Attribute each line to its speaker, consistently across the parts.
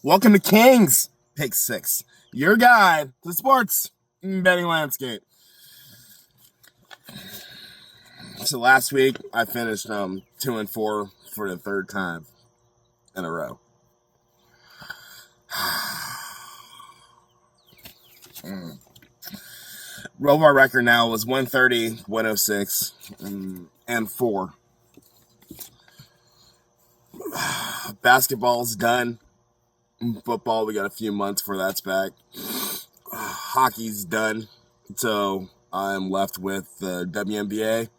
Speaker 1: Welcome to King's Pick Six, your guide to the sports betting landscape. So last week I finished 2-4 for the third time in a row. Rovar record now was 130, 106, and 4. Basketball's done. Football, we got a few months before that's back. Hockey's done. So I'm left with the WNBA,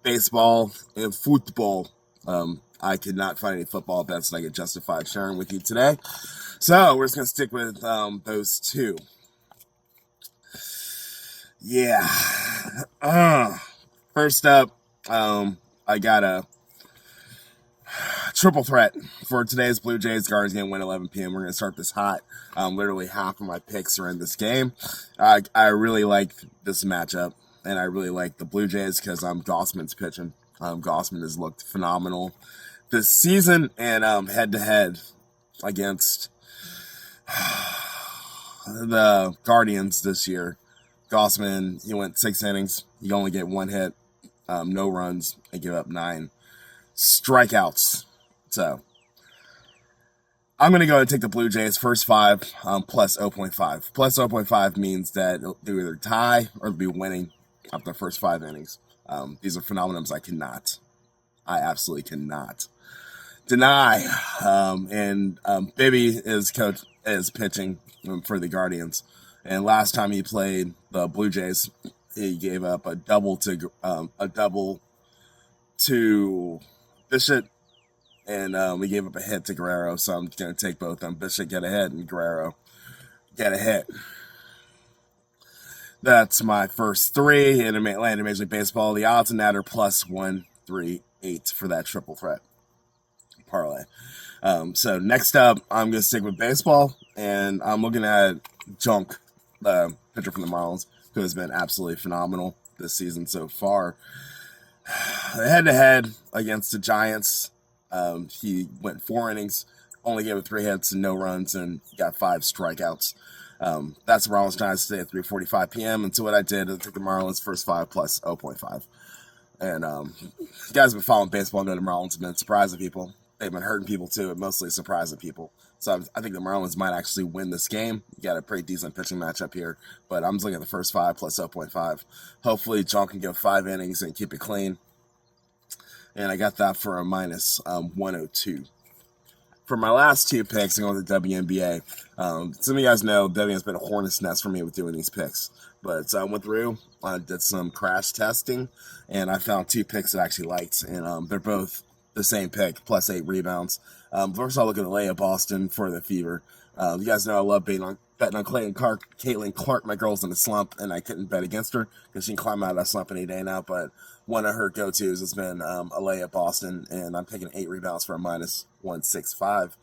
Speaker 1: baseball, and football. I could not find any football bets that I could justify sharing with you today. So we're just going to stick with those two. Yeah. First up, I got a triple threat for today's Blue Jays Guardians game, win 11 p.m. We're going to start this hot. Literally half of my picks are in this game. I really like this matchup, and I really like the Blue Jays because Gossman's pitching. Gossman has looked phenomenal this season, and head-to-head against the Guardians this year. Gossman, he went 6 innings. He only get 1 hit, no runs, and give up 9 strikeouts. So I'm going to go and take the Blue Jays first 5 plus 0.5. Plus 0.5 means that they'll either tie or they'll be winning after the first 5 innings. These are phenomenons I absolutely cannot deny. Bibby is pitching for the Guardians. And last time he played the Blue Jays, he gave up a double to Bishop, and we gave up a hit to Guerrero. So I'm going to take both of them. Bishop get a hit and Guerrero get a hit. That's my first 3 in Atlanta Major League Baseball. The odds on that are plus 138 for that triple threat parlay. So next up, I'm going to stick with baseball, and I'm looking at Junk, the pitcher from the Marlins, who has been absolutely phenomenal this season so far. Head-to-head against the Giants, he went 4 innings, only gave up 3 hits and no runs, and got 5 strikeouts. That's the Marlins Giants today at 3:45 p.m. And so what I did is I took the Marlins first 5 plus 0.5. And you guys have been following baseball and know the Marlins have been surprising people. They've been hurting people too, but mostly surprising people. So I think the Marlins might actually win this game. You got a pretty decent pitching matchup here, but I'm just looking at the first 5 plus 0.5. Hopefully, John can go 5 innings and keep it clean. And I got that for a minus 102. For my last 2 picks, I'm going to the WNBA. Some of you guys know WNBA has been a hornet's nest for me with doing these picks. But I went through, I did some crash testing, and I found 2 picks that I actually liked. And they're both the same pick, plus 8 rebounds. First, I'll look at Alea Boston for the Fever. You guys know I love betting on Caitlin Clark. My girl's in a slump, and I couldn't bet against her because she can climb out of that slump any day now. But one of her go-tos has been Alea Boston, and I'm picking 8 rebounds for a minus 165.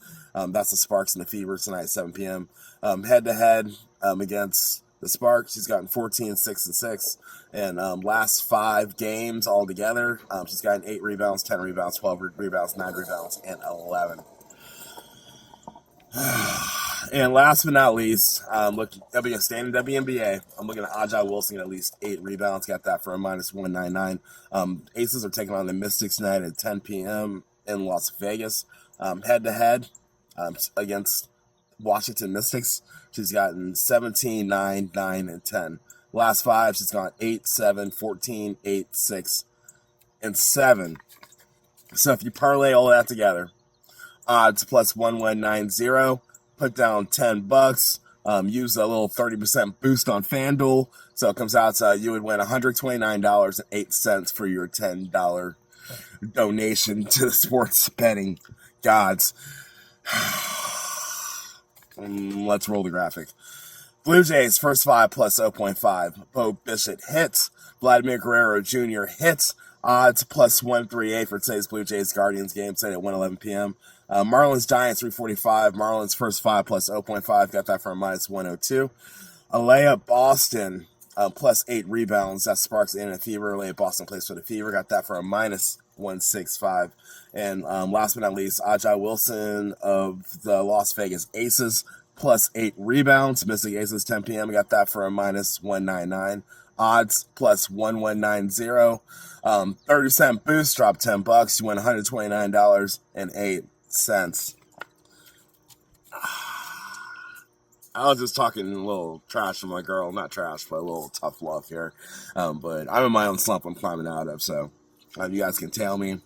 Speaker 1: That's the Sparks and the Fever tonight at 7 p.m. Head-to-head against the Sparks, she's gotten 14, 6, and 6. And last 5 games altogether, she's gotten 8 rebounds, 10 rebounds, 12 rebounds, 9 rebounds, and 11. And last but not least, standing WNBA, I'm looking at Aja Wilson at least 8 rebounds. Got that for a minus 199. Aces are taking on the Mystics tonight at 10 p.m. in Las Vegas. Head-to-head against Washington Mystics, she's gotten 17, 9, 9, and 10. Last 5, she's gone 8, 7, 14, 8, 6, and 7. So if you parlay all that together, odds plus 1190, put down $10, use a little 30% boost on FanDuel, so it comes out to you would win $129.08 for your $10 donation to the sports betting gods. Let's roll the graphic. Blue Jays first 5 plus 0.5. Bo Bishop hits. Vladimir Guerrero Jr. hits. Odds plus 138 for today's Blue Jays Guardians game today at 1:11 p.m. Marlins Giants 3:45. Marlins first 5 plus 0.5. Got that for a minus 102. Alea Boston plus 8 rebounds. That's Sparks in a Fever. Alea Boston plays for the Fever. Got that for a minus 165. And last but not least, Ajay Wilson of the Las Vegas Aces, plus 8 rebounds. Missing Aces 10 p.m. I got that for a minus 199. Odds plus 1190. 30-cent boost, drop $10. You win $129.08. I was just talking a little trash from my girl. Not trash, but a little tough love here. But I'm in my own slump I'm climbing out of. So you guys can tell me.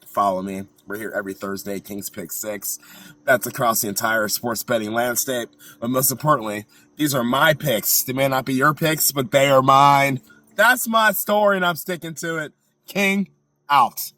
Speaker 1: Follow me. We're here every Thursday, King's Pick 6. That's across the entire sports betting landscape. But most importantly, these are my picks. They may not be your picks, but they are mine. That's my story, and I'm sticking to it. King out.